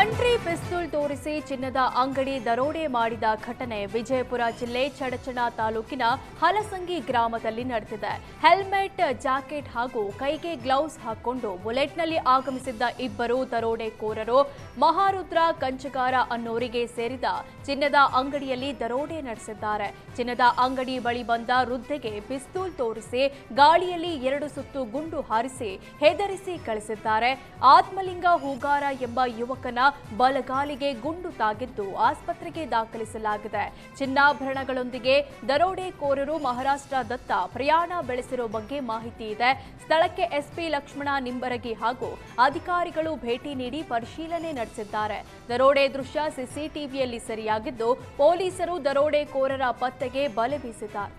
Country ಪಿಸ್ತೂಲ್ ತೋರಿಸಿ ಚಿನ್ನದ ಅಂಗಡಿ ದರೋಡೆ ಮಾಡಿದ ಘಟನೆ ವಿಜಯಪುರ ಜಿಲ್ಲೆ ಚಡಚಣ ತಾಲೂಕಿನ ಹಲಸಂಗಿ ಗ್ರಾಮದಲ್ಲಿ ನಡೆದಿದೆ. ಹೆಲ್ಮೆಟ್, ಜಾಕೆಟ್ ಹಾಗೂ ಕೈಗೆ ಗ್ಲೌಸ್ ಹಾಕಿಕೊಂಡು ಬುಲೆಟ್ನಲ್ಲಿ ಆಗಮಿಸಿದ್ದ ಇಬ್ಬರು ದರೋಡೆಕೋರರು ಮಹಾರುದ್ರ ಕಂಚಗಾರ ಅನ್ನೋರಿಗೆ ಸೇರಿದ ಚಿನ್ನದ ಅಂಗಡಿಯಲ್ಲಿ ದರೋಡೆ ನಡೆಸಿದ್ದಾರೆ. ಚಿನ್ನದ ಅಂಗಡಿ ಬಳಿ ಬಂದ ವೃದ್ಧೆಗೆ ಪಿಸ್ತೂಲ್ ತೋರಿಸಿ ಗಾಳಿಯಲ್ಲಿ 2 ಸುತ್ತು ಗುಂಡು ಹಾರಿಸಿ ಹೆದರಿಸಿ ಕಳಿಸಿದ್ದಾರೆ. ಆತ್ಮಲಿಂಗ ಹೂಗಾರ ಎಂಬ ಯುವಕನ ಬಲಗಾಲಿಗೆ ಗುಂಡು ತಾಗಿದ್ದು ಆಸ್ಪತ್ರೆಗೆ ದಾಖಲಿಸಲಾಗಿದೆ. ಚಿನ್ನಾಭರಣಗಳೊಂದಿಗೆ ದರೋಡೆಕೋರರು ಮಹಾರಾಷ್ಟ್ರದತ್ತ ಪ್ರಯಾಣ ಬೆಳೆಸಿರೋ ಬಗ್ಗೆ ಮಾಹಿತಿ ಇದೆ. ಸ್ಥಳಕ್ಕೆ ಎಸ್ಪಿ ಲಕ್ಷ್ಮಣ ನಿಂಬರಗಿ ಹಾಗೂ ಅಧಿಕಾರಿಗಳು ಭೇಟಿ ನೀಡಿ ಪರಿಶೀಲನೆ ನಡೆಸಿದ್ದಾರೆ. ದರೋಡೆ ದೃಶ್ಯ ಸಿಸಿಟಿವಿಯಲ್ಲಿ ಸೆರೆಯಾಗಿದ್ದು ಪೊಲೀಸರು ದರೋಡೆಕೋರರ ಪತ್ತೆಗೆ ಬಲೆ ಬೀಸಿದ್ದಾರೆ.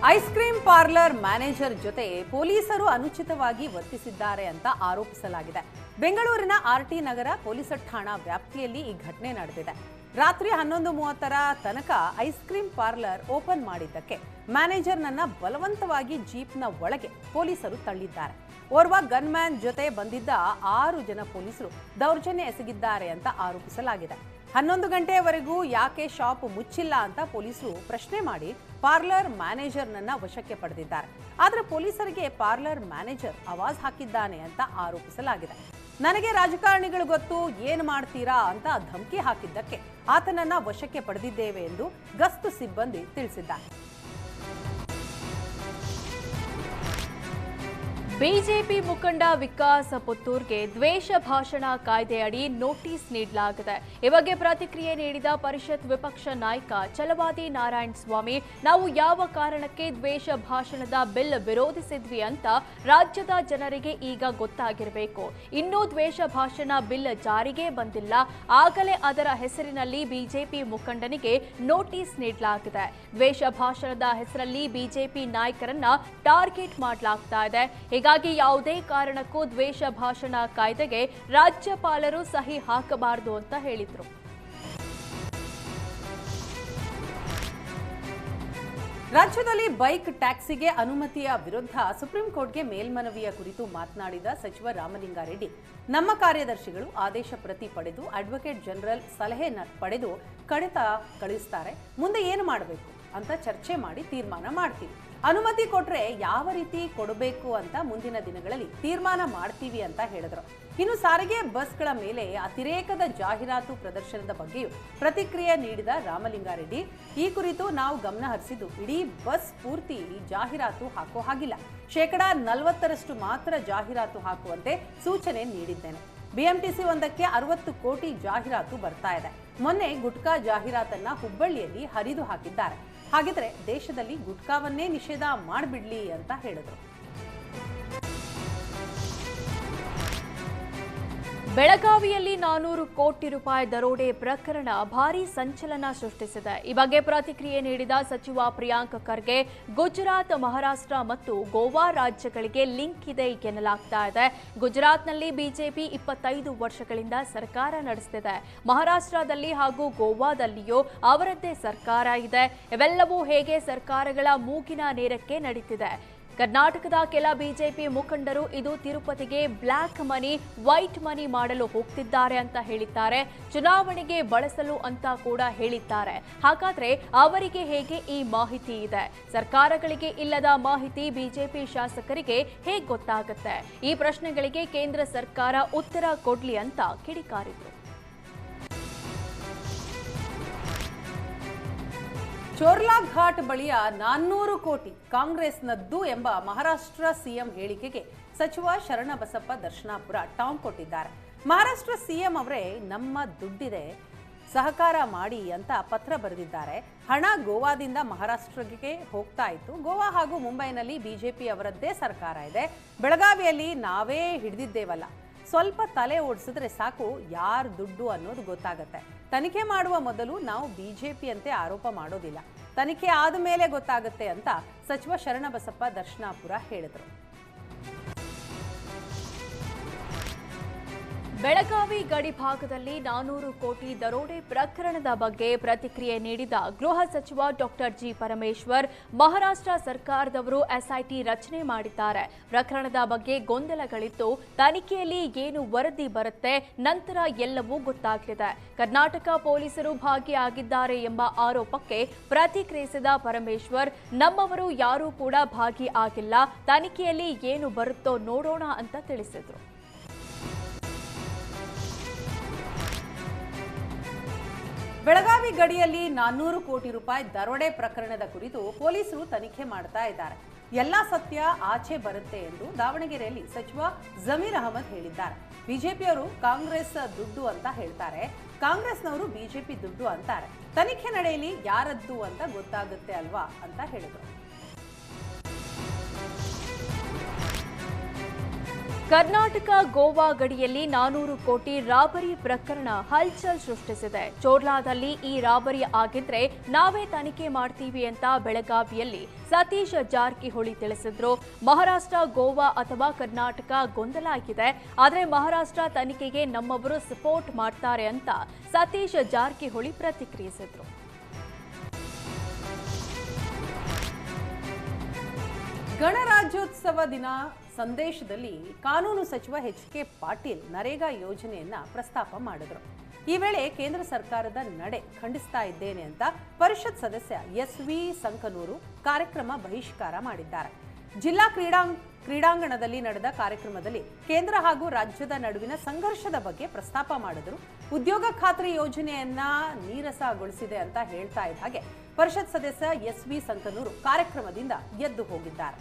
ಐಸ್ ಕ್ರೀಂ ಪಾರ್ಲರ್ ಮ್ಯಾನೇಜರ್ ಜೊತೆ ಪೊಲೀಸರು ಅನುಚಿತವಾಗಿ ವರ್ತಿಸಿದ್ದಾರೆ ಅಂತ ಆರೋಪಿಸಲಾಗಿದೆ. ಬೆಂಗಳೂರಿನ ಆರ್ಟಿ ನಗರ ಪೊಲೀಸ್ ಠಾಣಾ ವ್ಯಾಪ್ತಿಯಲ್ಲಿ ಈ ಘಟನೆ ನಡೆದಿದೆ. ರಾತ್ರಿ 11:30ರ ತನಕ ಐಸ್ ಕ್ರೀಂ ಪಾರ್ಲರ್ ಓಪನ್ ಮಾಡಿದ್ದಕ್ಕೆ ಮ್ಯಾನೇಜರ್ನನ್ನ ಬಲವಂತವಾಗಿ ಜೀಪ್ನ ಒಳಗೆ ಪೊಲೀಸರು ತಳ್ಳಿದ್ದಾರೆ. ಓರ್ವ ಗನ್ಮ್ಯಾನ್ ಜೊತೆ ಬಂದಿದ್ದ 6 ಜನ ಪೊಲೀಸರು ದೌರ್ಜನ್ಯ ಎಸಗಿದ್ದಾರೆ ಅಂತ ಆರೋಪಿಸಲಾಗಿದೆ. 11 ಗಂಟೆಯವರೆಗೂ ಯಾಕೆ ಶಾಪ್ ಮುಚ್ಚಿಲ್ಲ ಅಂತ ಪೊಲೀಸರು ಪ್ರಶ್ನೆ ಮಾಡಿ ಪಾರ್ಲರ್ ಮ್ಯಾನೇಜರ್ನನ್ನ ವಶಕ್ಕೆ ಪಡೆದಿದ್ದಾರೆ. ಆದರೆ ಪೊಲೀಸರಿಗೆ ಪಾರ್ಲರ್ ಮ್ಯಾನೇಜರ್ ಆವಾಜ್ ಹಾಕಿದ್ದಾನೆ ಅಂತ ಆರೋಪಿಸಲಾಗಿದೆ. ನನಗೆ ರಾಜಕಾರಣಿಗಳು ಗೊತ್ತು, ಏನು ಮಾಡ್ತೀರಾ ಅಂತ ಧಮಕಿ ಹಾಕಿದ್ದಕ್ಕೆ ಆತನನ್ನ ವಶಕ್ಕೆ ಪಡೆದಿದ್ದೇವೆ ಎಂದು ಗಸ್ತು ಸಿಬ್ಬಂದಿ ತಿಳಿಸಿದ್ದಾರೆ. ಬಿಜೆಪಿ ಮುಖಂಡ ವಿಕಾಸ್ ಪುತ್ತೂರ್ಗೆ ದ್ವೇಷ ಭಾಷಣ ಕಾಯ್ದೆಯಡಿ ನೋಟಿಸ್ ನೀಡಲಾಗಿದೆ. ಈ ಬಗ್ಗೆ ಪ್ರತಿಕ್ರಿಯೆ ನೀಡಿದ ಪರಿಷತ್ ವಿಪಕ್ಷ ನಾಯಕ ಛಲವಾದಿ ನಾರಾಯಣ ಸ್ವಾಮಿ, ನಾವು ಯಾವ ಕಾರಣಕ್ಕೆ ದ್ವೇಷ ಭಾಷಣದ ಬಿಲ್ ವಿರೋಧಿಸಿದ್ವಿ ಅಂತ ರಾಜ್ಯದ ಜನರಿಗೆ ಈಗ ಗೊತ್ತಾಗಿರಬೇಕು. ಇನ್ನೂ ದ್ವೇಷ ಭಾಷಣ ಬಿಲ್ ಜಾರಿಗೆ ಬಂದಿಲ್ಲ. ಆಗಲೇ ಅದರ ಹೆಸರಿನಲ್ಲಿ ಬಿಜೆಪಿ ಮುಖಂಡನಿಗೆ ನೋಟಿಸ್ ನೀಡಲಾಗಿದೆ. ದ್ವೇಷ ಭಾಷಣದ ಹೆಸರಲ್ಲಿ ಬಿಜೆಪಿ ನಾಯಕರನ್ನ ಟಾರ್ಗೆಟ್ ಮಾಡಲಾಗ್ತಾ ಇದೆ. ಹೀಗಾಗಿ ಯಾವುದೇ ಕಾರಣಕ್ಕೂ ದ್ವೇಷ ಭಾಷಣ ಕಾಯ್ದೆಗೆ ರಾಜ್ಯಪಾಲರು ಸಹಿ ಹಾಕಬಾರದು ಅಂತ ಹೇಳಿದ್ರು. ರಾಜ್ಯದಲ್ಲಿ ಬೈಕ್ ಟ್ಯಾಕ್ಸಿಗೆ ಅನುಮತಿಯ ವಿರುದ್ಧ ಸುಪ್ರೀಂ ಕೋರ್ಟ್ಗೆ ಮೇಲ್ಮನವಿಯ ಕುರಿತು ಮಾತನಾಡಿದ ಸಚಿವ ರಾಮಲಿಂಗಾರೆಡ್ಡಿ, ನಮ್ಮ ಕಾರ್ಯದರ್ಶಿಗಳು ಆದೇಶ ಪ್ರತಿ ಪಡೆದು ಅಡ್ವೊಕೇಟ್ ಜನರಲ್ ಸಲಹೆ ಪಡೆದು ಕಳಿಸ್ತಾರೆ. ಮುಂದೆ ಏನು ಮಾಡಬೇಕು ಅಂತ ಚರ್ಚೆ ಮಾಡಿ ತೀರ್ಮಾನ ಮಾಡ್ತೀವಿ. ಅನುಮತಿ ಕೊಟ್ರೆ ಯಾವ ರೀತಿ ಕೊಡಬೇಕು ಅಂತ ಮುಂದಿನ ದಿನಗಳಲ್ಲಿ ತೀರ್ಮಾನ ಮಾಡ್ತೀವಿ ಅಂತ ಹೇಳಿದ್ರು. ಇನ್ನು ಸಾರಿಗೆ ಬಸ್ಗಳ ಮೇಲೆ ಅತಿರೇಕದ ಜಾಹೀರಾತು ಪ್ರದರ್ಶನದ ಬಗ್ಗೆಯೂ ಪ್ರತಿಕ್ರಿಯೆ ನೀಡಿದ ರಾಮಲಿಂಗಾರೆಡ್ಡಿ, ಈ ಕುರಿತು ನಾವು ಗಮನ ಹರಿಸಿದ್ದು ಇಡೀ ಬಸ್ ಪೂರ್ತಿ ಜಾಹೀರಾತು ಹಾಕೋ ಹಾಗಿಲ್ಲ. 40% ಮಾತ್ರ ಜಾಹೀರಾತು ಹಾಕುವಂತೆ ಸೂಚನೆ ನೀಡಿದ್ದೇನೆ. ಬಿಎಂಟಿಸಿ ಒಂದಕ್ಕೆ 60 ಕೋಟಿ ಜಾಹೀರಾತು ಬರ್ತಾ ಇದೆ. ಮೊನ್ನೆ ಗುಟ್ಕಾ ಜಾಹೀರಾತನ್ನ ಹುಬ್ಬಳ್ಳಿಯಲ್ಲಿ ಹರಿದು ಹಾಕಿದ್ದಾರೆ. ಹಾಗಿದ್ರೆ ದೇಶದಲ್ಲಿ ಗುಟ್ಕಾವನ್ನೇ ನಿಷೇಧ ಮಾಡಿಬಿಡ್ಲಿ ಅಂತ ಹೇಳಿದ್ರು. ಬೆಳಗಾವಿಯಲ್ಲಿ 400 ಕೋಟಿ ರೂಪಾಯಿ ದರೋಡೆ ಪ್ರಕರಣ ಭಾರೀ ಸಂಚಲನ ಸೃಷ್ಟಿಸಿದೆ. ಈ ಬಗ್ಗೆ ಪ್ರತಿಕ್ರಿಯೆ ನೀಡಿದ ಸಚಿವ ಪ್ರಿಯಾಂಕ್ ಖರ್ಗೆ, ಗುಜರಾತ್, ಮಹಾರಾಷ್ಟ್ರ ಮತ್ತು ಗೋವಾ ರಾಜ್ಯಗಳಿಗೆ ಲಿಂಕ್ ಇದೆ ಎನ್ನಲಾಗ್ತಾ ಇದೆ. ಗುಜರಾತ್ನಲ್ಲಿ ಬಿಜೆಪಿ 25 ವರ್ಷಗಳಿಂದ ಸರ್ಕಾರ ನಡೆಸುತ್ತಿದೆ. ಮಹಾರಾಷ್ಟ್ರದಲ್ಲಿ ಹಾಗೂ ಗೋವಾದಲ್ಲಿಯೂ ಅವರದ್ದೇ ಸರ್ಕಾರ ಇದೆ. ಇವೆಲ್ಲವೂ ಹೇಗೆ ಸರ್ಕಾರಗಳ ಮೂಗಿನ ನೇರಕ್ಕೆ ನಡೀತಿದೆ. ಕರ್ನಾಟಕದ ಕೆಲ ಬಿಜೆಪಿ ಮುಖಂಡರು ಇದು ತಿರುಪತಿಗೆ ಬ್ಲ್ಯಾಕ್ ಮನಿ, ವೈಟ್ ಮನಿ ಮಾಡಲು ಹೋಗ್ತಿದ್ದಾರೆ ಅಂತ ಹೇಳಿದ್ದಾರೆ. ಚುನಾವಣೆಗೆ ಬಳಸಲು ಅಂತ ಕೂಡ ಹೇಳಿದ್ದಾರೆ. ಹಾಗಾದ್ರೆ ಅವರಿಗೆ ಹೇಗೆ ಈ ಮಾಹಿತಿ ಇದೆ? ಸರ್ಕಾರಗಳಿಗೆ ಇಲ್ಲದ ಮಾಹಿತಿ ಬಿಜೆಪಿ ಶಾಸಕರಿಗೆ ಹೇಗೆ ಗೊತ್ತಾಗುತ್ತೆ? ಈ ಪ್ರಶ್ನೆಗಳಿಗೆ ಕೇಂದ್ರ ಸರ್ಕಾರ ಉತ್ತರ ಕೊಡ್ಲಿ ಅಂತ ಕಿಡಿಕಾರಿದ್ರು. ಚೋರ್ಲಾ ಘಾಟ್ ಬಳಿಯ 400 ಕೋಟಿ ಕಾಂಗ್ರೆಸ್ನದ್ದು ಎಂಬ ಮಹಾರಾಷ್ಟ್ರ ಸಿಎಂ ಹೇಳಿಕೆಗೆ ಸಚಿವ ಶರಣಬಸಪ್ಪ ದರ್ಶನಾಪುರ ಟಾಂಗ್ ಕೊಟ್ಟಿದ್ದಾರೆ. ಮಹಾರಾಷ್ಟ್ರ ಸಿಎಂ ಅವರೇ ನಮ್ಮ ದುಡ್ಡಿದೆ, ಸಹಕಾರ ಮಾಡಿ ಅಂತ ಪತ್ರ ಬರೆದಿದ್ದಾರೆ. ಹಣ ಗೋವಾದಿಂದ ಮಹಾರಾಷ್ಟ್ರಕ್ಕೆ ಹೋಗ್ತಾ ಇತ್ತು. ಗೋವಾ ಹಾಗೂ ಮುಂಬೈನಲ್ಲಿ ಬಿಜೆಪಿ ಅವರದ್ದೇ ಸರ್ಕಾರ ಇದೆ. ಬೆಳಗಾವಿಯಲ್ಲಿ ನಾವೇ ಹಿಡಿದಿದ್ದೇವಲ್ಲ, ಸ್ವಲ್ಪ ತಲೆ ಓಡಿಸಿದ್ರೆ ಸಾಕು ಯಾರ್ ದುಡ್ಡು ಅನ್ನೋದು ಗೊತ್ತಾಗತ್ತೆ. ತನಿಖೆ ಮಾಡುವ ಮೊದಲು ನಾವು ಬಿಜೆಪಿ ಅಂತೆ ಆರೋಪ ಮಾಡೋದಿಲ್ಲ, ತನಿಖೆ ಆದ ಮೇಲೆ ಗೊತ್ತಾಗುತ್ತೆ ಅಂತ ಸಚಿವ ಶರಣಬಸಪ್ಪ ದರ್ಶನಾಪುರ ಹೇಳಿದರು. ಬೆಳಗಾವಿ ಗಡಿ ಭಾಗದಲ್ಲಿ 400 ಕೋಟಿ ದರೋಡೆ ಪ್ರಕರಣದ ಬಗ್ಗೆ ಪ್ರತಿಕ್ರಿಯೆ ನೀಡಿದ ಗೃಹ ಸಚಿವ ಡಾಕ್ಟರ್ ಜಿ ಪರಮೇಶ್ವರ್, ಮಹಾರಾಷ್ಟ್ರ ಸರ್ಕಾರದವರು ಎಸ್ಐಟಿ ರಚನೆ ಮಾಡಿದ್ದಾರೆ. ಪ್ರಕರಣದ ಬಗ್ಗೆ ಗೊಂದಲಗಳಿದ್ದು, ತನಿಖೆಯಲ್ಲಿ ಏನು ವರದಿ ಬರುತ್ತೆ, ನಂತರ ಎಲ್ಲವೂ ಗೊತ್ತಾಗಲಿದೆ. ಕರ್ನಾಟಕ ಪೊಲೀಸರು ಭಾಗಿಯಾಗಿದ್ದಾರೆ ಎಂಬ ಆರೋಪಕ್ಕೆ ಪ್ರತಿಕ್ರಿಯಿಸಿದ ಪರಮೇಶ್ವರ್, ನಮ್ಮವರು ಯಾರೂ ಕೂಡ ಭಾಗಿ ಆಗಿಲ್ಲ, ತನಿಖೆಯಲ್ಲಿ ಏನು ಬರುತ್ತೋ ನೋಡೋಣ ಅಂತ ತಿಳಿಸಿದರು. ಬೆಳಗಾವಿ ಗಡಿಯಲ್ಲಿ 400 ಕೋಟಿ ರೂಪಾಯಿ ದರೋಡೆ ಪ್ರಕರಣದ ಕುರಿತು ಪೊಲೀಸರು ತನಿಖೆ ಮಾಡ್ತಾ ಇದ್ದಾರೆ. ಎಲ್ಲ ಸತ್ಯ ಆಚೆ ಬರುತ್ತೆ ಎಂದು ದಾವಣಗೆರೆಯಲ್ಲಿ ಸಚಿವ ಜಮೀರ್ ಅಹಮದ್ ಹೇಳಿದ್ದಾರೆ. ಬಿಜೆಪಿಯವರು ಕಾಂಗ್ರೆಸ್ ದುಡ್ಡು ಅಂತ ಹೇಳ್ತಾರೆ, ಕಾಂಗ್ರೆಸ್ನವರು ಬಿಜೆಪಿ ದುಡ್ಡು ಅಂತಾರೆ. ತನಿಖೆ ನಡೆಯಲಿ, ಯಾರದ್ದು ಅಂತ ಗೊತ್ತಾಗುತ್ತೆ ಅಲ್ವಾ ಅಂತ ಹೇಳಿದರು. ಕರ್ನಾಟಕ ಗೋವಾ ಗಡಿಯಲ್ಲಿ 400 ಕೋಟಿ ರಾಬರಿ ಪ್ರಕರಣ ಹಲ್ಚಲ್ ಸೃಷ್ಟಿಸಿದೆ. ಚೋರ್ಲಾದಲ್ಲಿ ಈ ರಾಬರಿ ಆಗಿದ್ರೆ ನಾವೇ ತನಿಖೆ ಮಾಡ್ತೀವಿ ಅಂತ ಬೆಳಗಾವಿಯಲ್ಲಿ ಸತೀಶ್ ಜಾರಕಿಹೊಳಿ ತಿಳಿಸಿದ್ರು. ಮಹಾರಾಷ್ಟ್ರ, ಗೋವಾ ಅಥವಾ ಕರ್ನಾಟಕ ಗೊಂದಲ ಆಗಿದೆ, ಆದರೆ ಮಹಾರಾಷ್ಟ್ರ ತನಿಖೆಗೆ ನಮ್ಮವರು ಸಪೋರ್ಟ್ ಮಾಡ್ತಾರೆ ಅಂತ ಸತೀಶ್ ಜಾರಕಿಹೊಳಿ ಪ್ರತಿಕ್ರಿಯಿಸಿದ್ರು. ಗಣರಾಜ್ಯೋತ್ಸವ ದಿನ ಸಂದೇಶದಲ್ಲಿ ಕಾನೂನು ಸಚಿವ ಎಚ್.ಕೆ. ಪಾಟೀಲ್ ನರೇಗಾ ಯೋಜನೆಯನ್ನ ಪ್ರಸ್ತಾಪ ಮಾಡಿದರು. ಈ ವೇಳೆ ಕೇಂದ್ರ ಸರ್ಕಾರದ ನಡೆ ಖಂಡಿಸ್ತಾ ಇದ್ದೇನೆ ಅಂತ ಪರಿಷತ್ ಸದಸ್ಯ ಎಸ್.ವಿ. ಸಂಕನೂರು ಕಾರ್ಯಕ್ರಮ ಬಹಿಷ್ಕಾರ ಮಾಡಿದ್ದಾರೆ. ಜಿಲ್ಲಾ ಕ್ರೀಡಾಂಗಣದಲ್ಲಿ ನಡೆದ ಕಾರ್ಯಕ್ರಮದಲ್ಲಿ ಕೇಂದ್ರ ಹಾಗೂ ರಾಜ್ಯದ ನಡುವಿನ ಸಂಘರ್ಷದ ಬಗ್ಗೆ ಪ್ರಸ್ತಾಪ ಮಾಡಿದರು. ಉದ್ಯೋಗ ಖಾತ್ರಿ ಯೋಜನೆಯನ್ನ ನೀರಸಗೊಳಿಸಿದೆ ಅಂತ ಹೇಳ್ತಾ ಇದ್ದ ಹಾಗೆ ಪರಿಷತ್ ಸದಸ್ಯ ಎಸ್.ವಿ. ಸಂಕನೂರು ಕಾರ್ಯಕ್ರಮದಿಂದ ಎದ್ದು ಹೋಗಿದ್ದಾರೆ.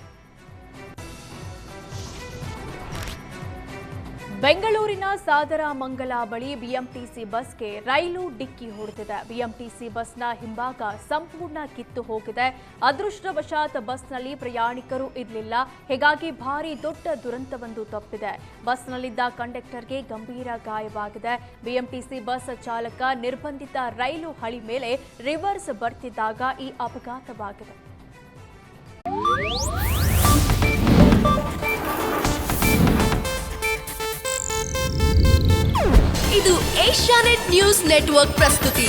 ಬೆಂಗಳೂರಿನ ಸಾದರಮಂಗಲ ಬಳಿ ಬಿಎಂಟಿಸಿ ಬಸ್ಗೆ ರೈಲು ಡಿಕ್ಕಿ ಹೊಡೆದಿದೆ. ಬಿಎಂಟಿಸಿ ಬಸ್ನ ಹಿಂಭಾಗ ಸಂಪೂರ್ಣ ಕಿತ್ತು ಹೋಗಿದೆ. ಅದೃಷ್ಟವಶಾತ್ ಬಸ್ನಲ್ಲಿ ಪ್ರಯಾಣಿಕರು ಇರಲಿಲ್ಲ, ಹೀಗಾಗಿ ಭಾರಿ ದೊಡ್ಡ ದುರಂತವೊಂದು ತಪ್ಪಿದೆ. ಬಸ್ನಲ್ಲಿದ್ದ ಕಂಡಕ್ಟರ್ಗೆ ಗಂಭೀರ ಗಾಯವಾಗಿದೆ. ಬಿಎಂಟಿಸಿ ಬಸ್ ಚಾಲಕ ನಿರ್ಬಂಧಿತ ರೈಲು ಹಳಿ ಮೇಲೆ ರಿವರ್ಸ್ ಬರ್ತಿದ್ದಾಗ ಈ ಅಪಘಾತವಾಗಿದೆ. ಇದು ಏಷ್ಯಾನೆಟ್ ನ್ಯೂಸ್ ನೆಟ್ವರ್ಕ್ ಪ್ರಸ್ತುತಿ.